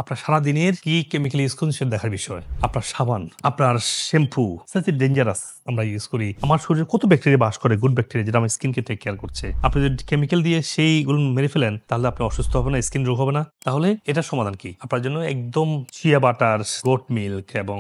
আপনার সারাদিনের কি কেমিক্যাল ইউজ করছেন সেটা দেখার বিষয়। আপনার সাবান, আপনার শ্যাম্পু সাচ ডেঞ্জারাস আমরা ইউজ করি। আমার শরীরে কত ব্যাকটেরিয়া বাস করে, গুড ব্যাকটেরিয়া যেটা আমার স্কিনকে টেক কেয়ার করছে। আপনি যদি কেমিক্যাল দিয়ে সেইগুলো মেরে ফেলেন তাহলে আপনি অসুস্থ হবে না, স্কিন রোগ হবে না। তাহলে এটার সমাধান কি? আপনার জন্য একদম চিয়া বাটার, গোট মিল্ক এবং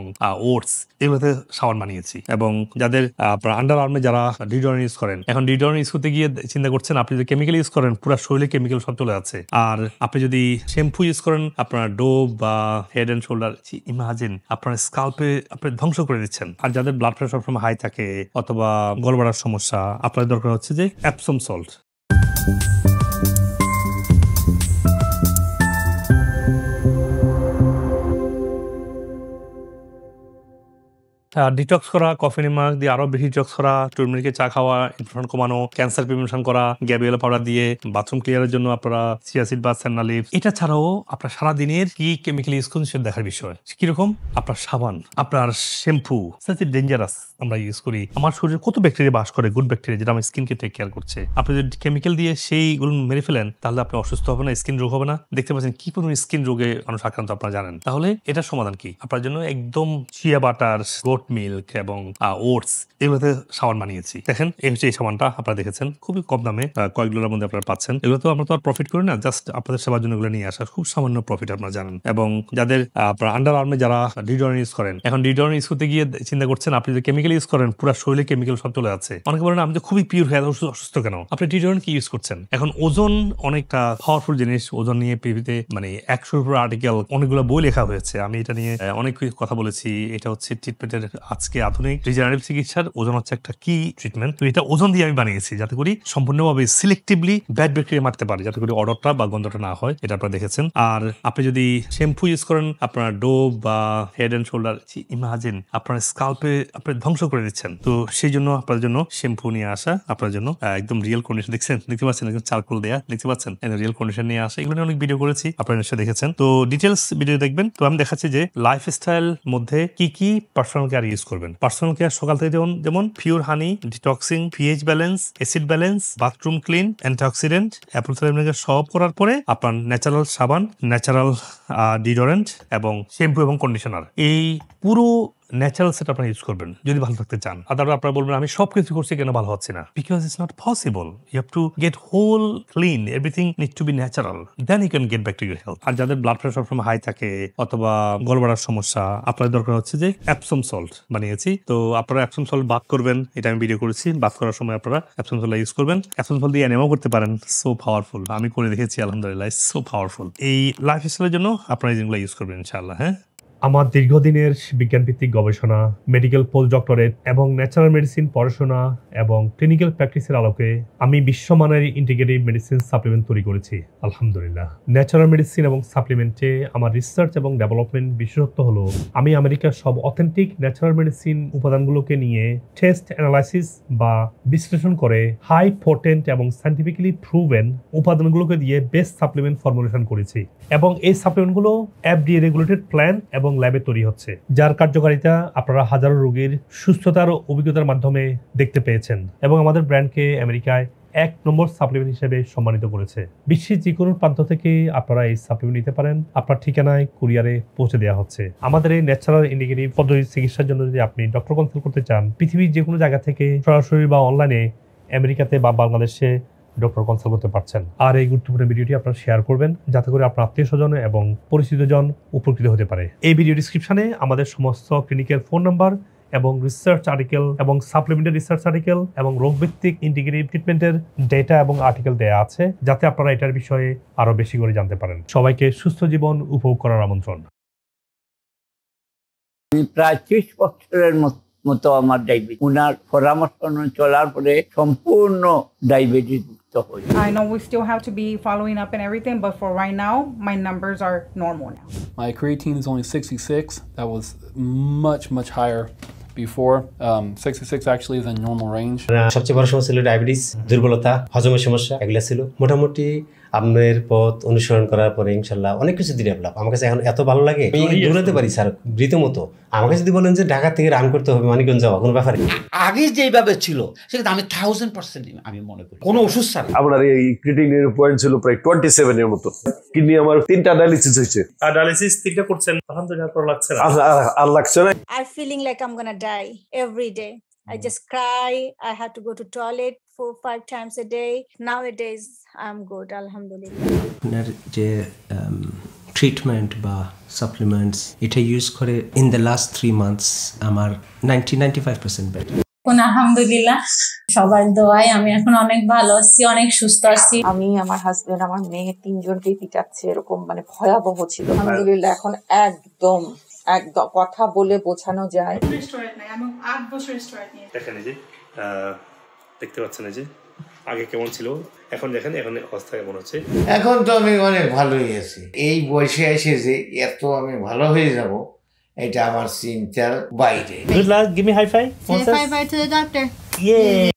ওটস এগুলোতে সাবান বানিয়েছি। এবং যাদের আপনার আন্ডার আর্মে যারা ডিডোরেন্ট ইউজ করেন, এখন ডিডোরেন্ট ইউজ করতে গিয়ে চিন্তা করছেন আপনি যদি কেমিক্যাল ইউজ করেন পুরো শরীরে কেমিক্যাল সব চলে আছে। আর আপনি যদি শ্যাম্পু ইউজ করেন আপনার ডোভ বা হেড এন্ড শোল্ডার, ইমাজিন আপনার স্কাল্পে আপনি ধ্বংস করে দিচ্ছেন। আর যাদের ব্লাড প্রেশার সবসময় হাই থাকে অথবা গলবাড়ার সমস্যা, আপনার দরকার হচ্ছে যে এপসম সল্ট। ডিটক্স করা, কফি নিমাক দিয়ে আরো বেশি ডিটক্স করা, টুরমেরিকে চা খাওয়া, ইনফেকশন কমানো, ক্যান্সার প্রিভেনশন করা, গ্যাবিওলা পাউডার দিয়ে বাথরুম ক্লিয়ারের জন্য আপনারা চিয়াসিড বা সেন্না লিভস। এটা ছাড়াও আপনার সারাদিনের কি কেমিক্যাল ইউজ করছেন সেটা দেখার বিষয়। কিরকম? আপনার সাবান, আপনার শ্যাম্পু সাচ ডেঞ্জারাস আমরা ইউজ করি। আমার শরীরে কত ব্যাকটেরিয়া বাস করে, গুড ব্যাকটেরিয়া যেটা আমার স্কিনকে টেক কেয়ার করছে। আপনি যদি কেমিক্যাল দিয়ে সেইগুলো মেরে ফেলেন তাহলে আপনি অসুস্থ হবে না, স্কিন রোগ হবে না। দেখতে পাচ্ছেন কি পরিমাণ স্কিন রোগে মানুষ আক্রান্ত আপনারা জানেন। তাহলে এটার সমাধান কি? আপনার জন্য একদম চিয়া বাটার, গোট মিল্ক এবং ওটস এগুলোতে সাবান বানিয়েছি। দেখেন এই হচ্ছে এই সাবানটা, আপনারা দেখেছেন খুবই কম দামে কয়েক ডলারের মধ্যে আপনারা পাচ্ছেন। এগুলো তো আমরা তো আর প্রফিট করি না, জাস্ট আপনাদের সেবার জন্য এগুলো নিয়ে আসা, খুব সামান্য প্রফিট আপনারা জানেন। এবং যাদের আপনার আন্ডার আর্মে যারা ডিডোরেন্ট ইউজ করেন, এখন ডিডোরেন্ট ইউজ করতে গিয়ে চিন্তা করছেন আপনি যদি কেমিক্যাল ইউজ করেন পুরো শরীরে কেমিক্যাল সব চলে আছে। অনেকে বলেন আমি তো খুবই পিওর হয়ে অসুস্থ কেন? আপনি ডিডোরেন্ট কি ইউজ করছেন? এখন ওজন অনেকটা পাওয়ারফুল জিনিস। ওজন নিয়ে পৃথিবীতে মানে 100-এর উপর আর্টিকেল, অনেকগুলো বই লেখা হয়েছে। আমি এটা নিয়ে অনেক কথা বলেছি। এটা হচ্ছে ট্রিটমেন্টের আজকে আধুনিক রিজেনারেটিভ চিকিৎসার ওজন হচ্ছে একটা কি ট্রিটমেন্ট। তো এটা ওজন দিয়ে আমি বানিয়েছি যাতে করে সম্পূর্ণভাবে সিলেক্টিভলি ব্যাড ব্যাকটেরিয়া মারতে পারে, যাতে করে অডরটা বা গন্ধটা না হয়। এটা আপনারা দেখেছেন। আর আপনি যদি শ্যাম্পু ইউজ করেন আপনার ডোভ বা হেড এন্ড শোল্ডার, ইমাজিন আপনার স্কাল্পে আপনি ধ্বংস করে দিচ্ছেন। তো সেই জন্য আপনার জন্য শ্যাম্পু নিয়ে আসা, আপনার জন্য একদম রিয়েল কন্ডিশন দেখছেন, দেখতে পাচ্ছেন একদম চারকোল দেয়া, দেখতে পাচ্ছেন রিয়েল কন্ডিশন নিয়ে আসা। এগুলো নিয়ে অনেক ভিডিও করেছি, আপনারা নিশ্চয়ই দেখেছেন। তো ডিটেলস ভিডিও দেখবেন। তো আমি দেখাচ্ছি যে লাইফস্টাইল মধ্যে কি কি পার্সোনাল কেয়ার ইউজ করবেন। পার্সোনাল কেয়ার সকাল থেকে যেমন pure honey, detoxing, pH balance, acid balance, bathroom clean, antioxidant, apple cider vinegar সব করার পরে আপনার ন্যাচারাল সাবান, ন্যাচারাল ডিডোরেন্ট এবং শ্যাম্পু এবং কন্ডিশনার, এই পুরো ন্যাচারাল সেট আপনারা ইউজ করবেন যদি ভালো থাকতে চান। আদার আপনারা বলবেন আমি সব কিছু করছি কেন ভালো হচ্ছে না? Because it's not possible. You have to get whole clean, everything need to be natural, then you can get back to your health. আর যাদের ব্লাড প্রেশার সবসময় হাই থাকে অথবা গলবাড়ার সমস্যা, আপনার দরকার হচ্ছে যে এপসম সল্ট বানিয়েছি। তো আপনারা এপসম সল্ট বাদ করবেন, এটা আমি ভিডিও করেছি। বাদ করার সময় আপনারা এপসম সল্ট ইউজ করবেন। এপসম সল্ট দিয়ে এনেমও করতে পারেন, সো পাওয়ারফুল। আমি করে দেখেছি, আলহামদুলিল্লাহ, সো পাওয়ারফুল। এই লাইফস্টাইলের জন্য আপনারা এই জিনিসগুলো ইউজ করবেন ইনশাআল্লাহ। হ্যাঁ, আমার দীর্ঘদিনের বিজ্ঞানভিত্তিক গবেষণা, মেডিকেল পোস্ট ডক্টরেট এবং ন্যাচারাল মেডিসিন পড়াশোনা এবং ক্লিনিক্যাল প্র্যাকটিসের আলোকে আমি বিশ্বমানের ইন্টিগ্রেটিভ মেডিসিন সাপ্লিমেন্ট তৈরি করেছি আলহামদুলিল্লাহ। ন্যাচারাল মেডিসিন এবং সাপ্লিমেন্টে আমার রিসার্চ এবং ডেভেলপমেন্ট বিশেষত্ব হলো আমি আমেরিকার সব অথেন্টিক ন্যাচারাল মেডিসিন উপাদানগুলোকে নিয়ে টেস্ট অ্যানালাইসিস বা বিশ্লেষণ করে হাই পোটেন্ট এবং সায়েন্টিফিক্যালি প্রুভেন উপাদানগুলোকে দিয়ে বেস্ট সাপ্লিমেন্ট ফর্মুলেশন করেছি। এবং এই সাপ্লিমেন্টগুলো FDA রেগুলেটেড প্ল্যান এবং ল্যাবে তৈরি হচ্ছে, যার কার্যকারিতা আপনারা হাজারো রোগীর সুস্থতার অভিজ্ঞতার মাধ্যমে দেখতে পেয়েছেন। এবং আমাদের ব্র্যান্ডকে আমেরিকায় 1 নম্বর সাপ্লিমেন্ট হিসেবে সম্মানিত করেছে। বিশ্বের যে কোনো প্রান্ত থেকে আপনারা এই সাপ্লিমেন্ট নিতে পারেন, আপনার ঠিকানায় কুরিয়ারে পৌঁছে দেওয়া হচ্ছে। আমাদের এই ন্যাচারাল ইন্টিগ্রেটিভ পদ্ধতির চিকিৎসার জন্য যদি আপনি ডক্টর কনসাল্ট করতে চান, পৃথিবীর যে কোনো জায়গা থেকে সরাসরি বা অনলাইনে আমেরিকাতে বা বাংলাদেশে ডক্টর কনসাল্ট করতে পারছেন। আর এই গুরুত্বপূর্ণ ভিডিওটি আপনারা শেয়ার করবেন যাতে করে আপনার আত্মীয় স্বজন এবং পরিচিতজন উপকৃত হতে পারে। এই ভিডিও ডিসক্রিপশনে আমাদের সমস্ত ক্লিনিকের ফোন নাম্বার এবং রিসার্চ আর্টিকেল এবং সাপ্লিমেন্টারি রিসার্চ আর্টিকেল এবং রোগভিত্তিক ইন্টিগ্রেটিভ ট্রিটমেন্টের ডেটা এবং আর্টিকেল দেওয়া আছে, যাতে আপনারা এটার বিষয়ে আরো বেশি করে জানতে পারেন। সবাইকে সুস্থ জীবন উপভোগ করার আমন্ত্রণ। প্রায় 30 বছরের মতো আমার ডায়াবেটিস, ওনার পরামর্শ চলার পরে সম্পূর্ণ ডায়াবেটিস মুক্ত হই। I know we still have to be following up and everything, but for right now, my numbers are normal now. My creatine is only 66. That was much higher before. 66 actually is in normal range. সবচেয়ে বড় সমস্যা ছিল diabetes, দুর্বলতা, হজমের সমস্যা, এগুলো ছিল। মোটামুটি আপনার পথ অনুসরণ করার পরে ইনশাল্লাহ অনেক কিছু ডেভেলপ আমার কাছে এখন এত ভালো লাগে আমি দৌড়াতে পারি স্যার রীতিমতো। আমাকে যদি বলেন যে ঢাকা থেকে রান করতে হবে মানিকগঞ্জ যাওয়া কোনো ব্যাপার নেই। আগে যেভাবে ছিল সেটা আমি 1000% আমি মনে করি কোনো ওষুধ ছাড়া। আপনার এই ক্রিয়েটিনিনের পয়েন্ট ছিল প্রায় 27 এর মতো। কিডনি আমার 3টা ডায়ালিসিস হয়েছে। ডায়ালিসিস 3টা করছেন, আলহামদুলিল্লাহ ভালো লাগছে না? আর লাগছে না। I'm feeling like I'm gonna die every day. I just cry. I had to go to toilet 4-5 times a day. Nowadays, I'm good, alhamdulillah. আপনার যে ট্রিটমেন্ট বা সাপ্লিমেন্টস এটা ইউজ করে ইন দ্য লাস্ট 3 মান্থস আমার 90-95% better. আলহামদুলিল্লাহ সবার দোয়ায় আমি এখন অনেক ভালো আছি, অনেক সুস্থ আছি। আমি আমার হাজবেন্ড আমার মেয়ে 3 জনকেই পিটাচ্ছে, এরকম মানে ভয়াবহ ছিল। আলহামদুলিল্লাহ এখন একদম কথা বলে বোঝানো যায়। আমি 8 বছর স্ট্রয়েড নিয়ে দেখেন এই যে দেখতে পাচ্ছেন এই যে আগে কেমন ছিল এখন দেখেন এখন অবস্থা কেমন হচ্ছে। এখন তো আমি অনেক ভালোই আছি। এই বয়সে এসে যে এত আমি ভালো হয়ে যাব এটা আমার চিন্তার বাইরে। Good luck, give me high five. Say bye bye to the doctor. Yeah.